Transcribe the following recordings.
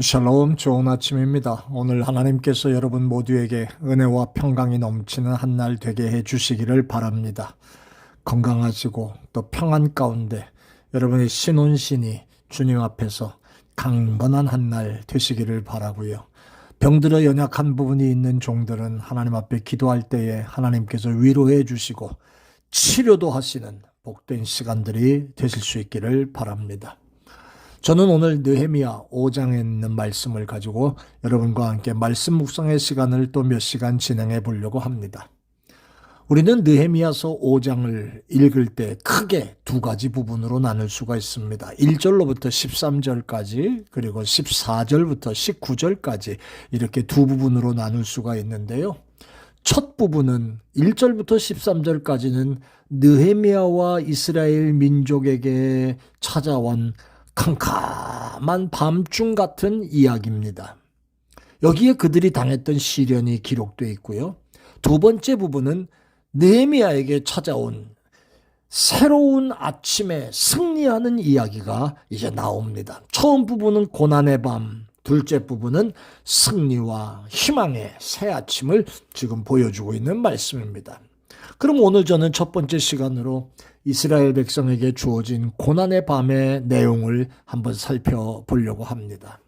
샬롬, 좋은 아침입니다. 오늘 하나님께서 여러분 모두에게 은혜와 평강이 넘치는 한 날 되게 해 주시기를 바랍니다. 건강하시고 또 평안 가운데 여러분의 신혼신이 주님 앞에서 강건한 한 날 되시기를 바라고요. 병들어 연약한 부분이 있는 종들은 하나님 앞에 기도할 때에 하나님께서 위로해 주시고 치료도 하시는 복된 시간들이 되실 수 있기를 바랍니다. 저는 오늘 느헤미야 5장에 있는 말씀을 가지고 여러분과 함께 말씀 묵상의 시간을 또 몇 시간 진행해 보려고 합니다. 우리는 느헤미야서 5장을 읽을 때 크게 두 가지 부분으로 나눌 수가 있습니다. 1절로부터 13절까지 그리고 14절부터 19절까지 이렇게 두 부분으로 나눌 수가 있는데요. 첫 부분은 1절부터 13절까지는 느헤미야와 이스라엘 민족에게 찾아온 캄캄한 밤중 같은 이야기입니다. 여기에 그들이 당했던 시련이 기록되어 있고요. 두 번째 부분은 느헤미야에게 찾아온 새로운 아침에 승리하는 이야기가 이제 나옵니다. 처음 부분은 고난의 밤, 둘째 부분은 승리와 희망의 새 아침을 지금 보여주고 있는 말씀입니다. 그럼 오늘 저는 첫 번째 시간으로 이스라엘 백성에게 주어진 고난의 밤의 내용을 한번 살펴보려고 합니다.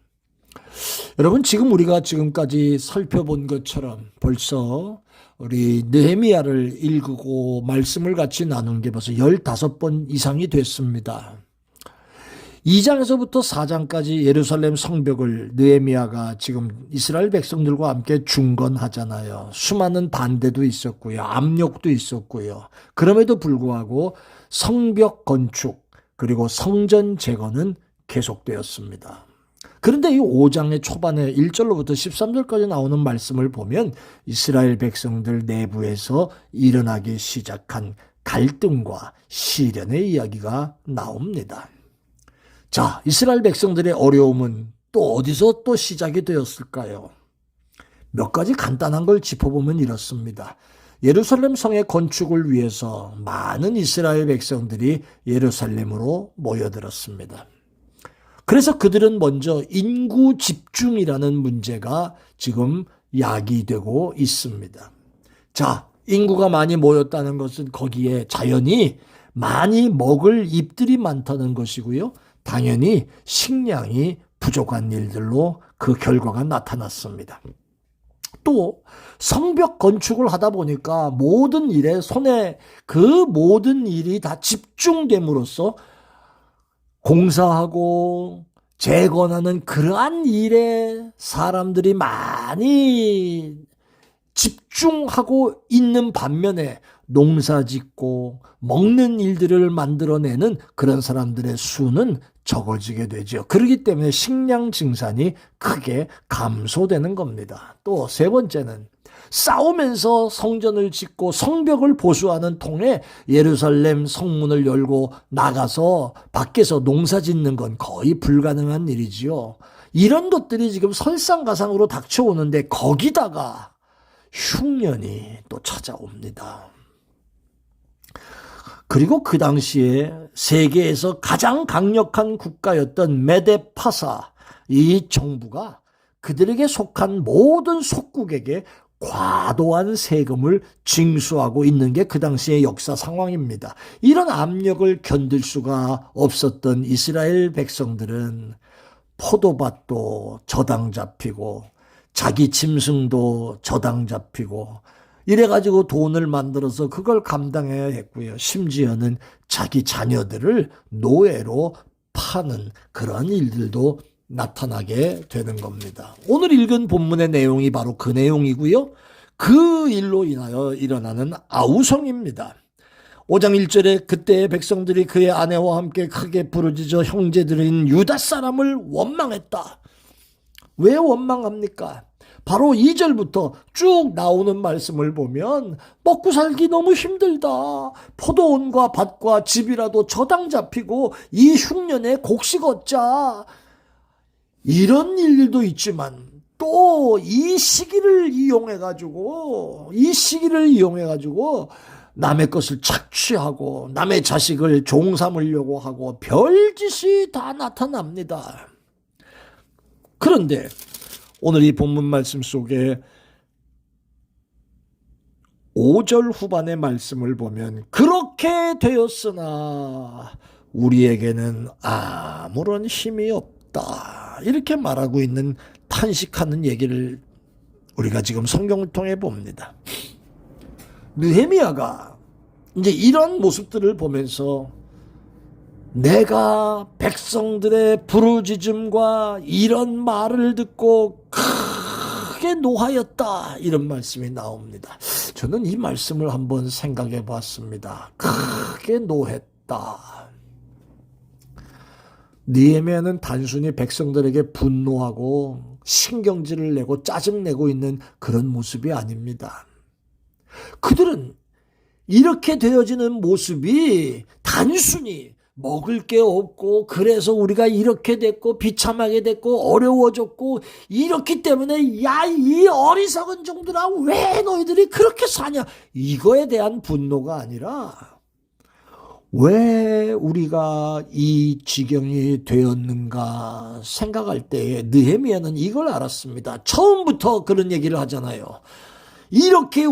여러분, 지금 우리가 지금까지 살펴본 것처럼 벌써 우리 느헤미야를 읽고 말씀을 같이 나눈 게 벌써 15번 이상이 됐습니다. 2장에서부터 4장까지 예루살렘 성벽을 느헤미야가 지금 이스라엘 백성들과 함께 중건하잖아요. 수많은 반대도 있었고요. 압력도 있었고요. 그럼에도 불구하고 성벽 건축 그리고 성전 재건은 계속되었습니다. 그런데 이 5장의 초반에 1절로부터 13절까지 나오는 말씀을 보면 이스라엘 백성들 내부에서 일어나기 시작한 갈등과 시련의 이야기가 나옵니다. 자, 이스라엘 백성들의 어려움은 또 어디서 또 시작이 되었을까요? 몇 가지 간단한 걸 짚어보면 이렇습니다. 예루살렘 성의 건축을 위해서 많은 이스라엘 백성들이 예루살렘으로 모여들었습니다. 그래서 그들은 먼저 인구 집중이라는 문제가 지금 야기되고 있습니다. 자, 인구가 많이 모였다는 것은 거기에 자연히 많이 먹을 입들이 많다는 것이고요. 당연히 식량이 부족한 일들로 그 결과가 나타났습니다. 또 성벽 건축을 하다 보니까 모든 일에 손에 그 모든 일이 다 집중됨으로써 공사하고 재건하는 그러한 일에 사람들이 많이 집중하고 있는 반면에 농사 짓고 먹는 일들을 만들어내는 그런 사람들의 수는 적어지게 되죠. 그렇기 때문에 식량 증산이 크게 감소되는 겁니다. 또 세 번째는 싸우면서 성전을 짓고 성벽을 보수하는 통에 예루살렘 성문을 열고 나가서 밖에서 농사 짓는 건 거의 불가능한 일이지요. 이런 것들이 지금 설상가상으로 닥쳐오는데 거기다가 흉년이 또 찾아옵니다. 그리고 그 당시에 세계에서 가장 강력한 국가였던 메데파사 이 정부가 그들에게 속한 모든 속국에게 과도한 세금을 징수하고 있는 게 그 당시의 역사 상황입니다. 이런 압력을 견딜 수가 없었던 이스라엘 백성들은 포도밭도 저당 잡히고 자기 짐승도 저당 잡히고 이래가지고 돈을 만들어서 그걸 감당해야 했고요. 심지어는 자기 자녀들을 노예로 파는 그런 일들도 나타나게 되는 겁니다. 오늘 읽은 본문의 내용이 바로 그 내용이고요. 그 일로 인하여 일어나는 아우성입니다. 5장 1절에 그때의 백성들이 그의 아내와 함께 크게 부르짖어 형제들인 유다 사람을 원망했다. 왜 원망합니까? 바로 2절부터 쭉 나오는 말씀을 보면 먹고 살기 너무 힘들다. 포도원과 밭과 집이라도 저당 잡히고 이 흉년에 곡식 얻자. 이런 일도 있지만 또 이 시기를 이용해가지고 남의 것을 착취하고 남의 자식을 종 삼으려고 하고 별짓이 다 나타납니다. 그런데 오늘 이 본문 말씀 속에 5절 후반의 말씀을 보면 그렇게 되었으나 우리에게는 아무런 힘이 없다, 이렇게 말하고 있는, 탄식하는 얘기를 우리가 지금 성경을 통해 봅니다. 느헤미야가 이제 이런 모습들을 보면서 내가 백성들의 부르짖음과 이런 말을 듣고 크게 노하였다, 이런 말씀이 나옵니다. 저는 이 말씀을 한번 생각해 봤습니다. 크게 노했다. 느헤미야는 단순히 백성들에게 분노하고 신경질을 내고 짜증내고 있는 그런 모습이 아닙니다. 그들은 이렇게 되어지는 모습이 단순히 먹을 게 없고 그래서 우리가 이렇게 됐고 비참하게 됐고 어려워졌고 이렇기 때문에 야, 이 어리석은 종들아, 왜 너희들이 그렇게 사냐, 이거에 대한 분노가 아니라 왜 우리가 이 지경이 되었는가 생각할 때에 느헤미야는 이걸 알았습니다. 처음부터 그런 얘기를 하잖아요. 이렇게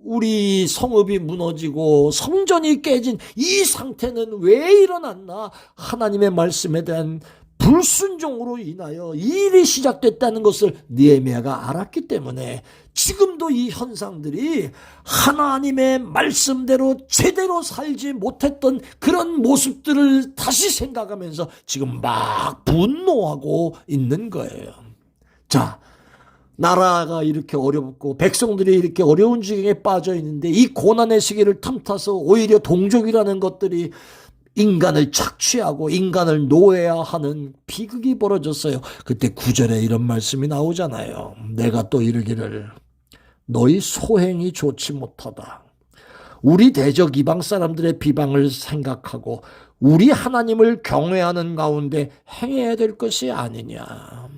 우리 성읍이 무너지고 성전이 깨진 이 상태는 왜 일어났나? 하나님의 말씀에 대한 불순종으로 인하여 이 일이 시작됐다는 것을 느헤미야가 알았기 때문에 지금도 이 현상들이 하나님의 말씀대로 제대로 살지 못했던 그런 모습들을 다시 생각하면서 지금 막 분노하고 있는 거예요. 자, 나라가 이렇게 어렵고 백성들이 이렇게 어려운 지경에 빠져 있는데 이 고난의 시기를 틈타서 오히려 동족이라는 것들이 인간을 착취하고 인간을 노예화하는 비극이 벌어졌어요. 그때 9절에 이런 말씀이 나오잖아요. 내가 또 이르기를 너희 소행이 좋지 못하다. 우리 대적 이방 사람들의 비방을 생각하고 우리 하나님을 경외하는 가운데 행해야 될 것이 아니냐.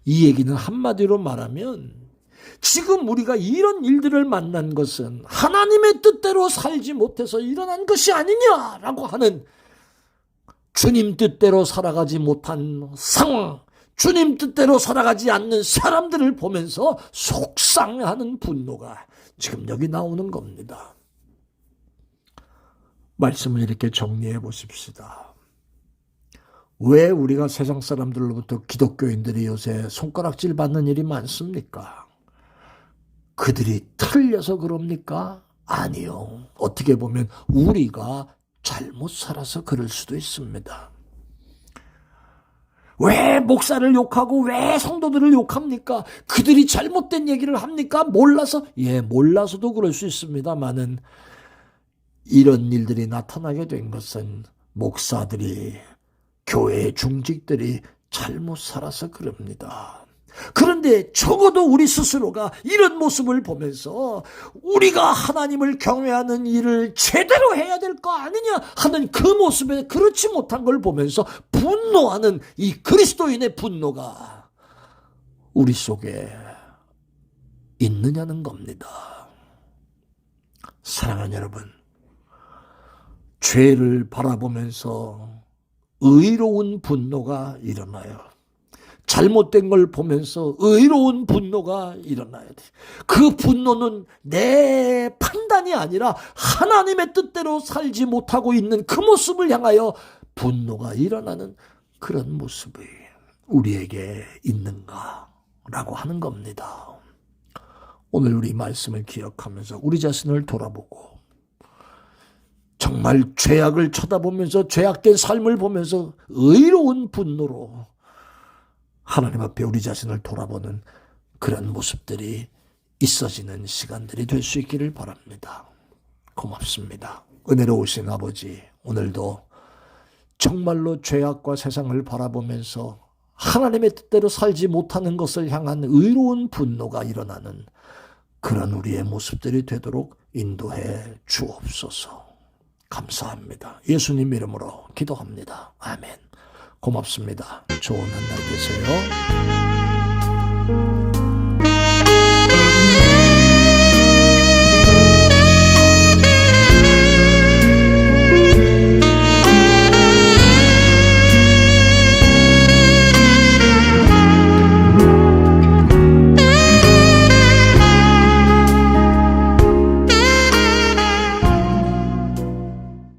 이 얘기는 한마디로 말하면 지금 우리가 이런 일들을 만난 것은 하나님의 뜻대로 살지 못해서 일어난 것이 아니냐라고 하는, 주님 뜻대로 살아가지 못한 상황, 주님 뜻대로 살아가지 않는 사람들을 보면서 속상해하는 분노가 지금 여기 나오는 겁니다. 말씀을 이렇게 정리해 보십시다. 왜 우리가 세상 사람들로부터 기독교인들이 요새 손가락질 받는 일이 많습니까? 그들이 틀려서 그럽니까? 아니요. 어떻게 보면 우리가 잘못 살아서 그럴 수도 있습니다. 왜 목사를 욕하고 왜 성도들을 욕합니까? 그들이 잘못된 얘기를 합니까? 몰라서? 예, 몰라서도 그럴 수 있습니다만은 이런 일들이 나타나게 된 것은 목사들이, 교회의 중직들이 잘못 살아서 그럽니다. 그런데 적어도 우리 스스로가 이런 모습을 보면서 우리가 하나님을 경외하는 일을 제대로 해야 될 거 아니냐 하는 그 모습에 그렇지 못한 걸 보면서 분노하는 이 그리스도인의 분노가 우리 속에 있느냐는 겁니다. 사랑하는 여러분, 죄를 바라보면서 의로운 분노가 일어나요. 잘못된 걸 보면서 의로운 분노가 일어나야 돼. 그 분노는 내 판단이 아니라 하나님의 뜻대로 살지 못하고 있는 그 모습을 향하여 분노가 일어나는 그런 모습이 우리에게 있는가라고 하는 겁니다. 오늘 우리 말씀을 기억하면서 우리 자신을 돌아보고 정말 죄악을 쳐다보면서 죄악된 삶을 보면서 의로운 분노로 하나님 앞에 우리 자신을 돌아보는 그런 모습들이 있어지는 시간들이 될 수 있기를 바랍니다. 고맙습니다. 은혜로우신 아버지, 오늘도 정말로 죄악과 세상을 바라보면서 하나님의 뜻대로 살지 못하는 것을 향한 의로운 분노가 일어나는 그런 우리의 모습들이 되도록 인도해 주옵소서. 감사합니다. 예수님 이름으로 기도합니다. 아멘. 고맙습니다. 좋은 한 날 되세요.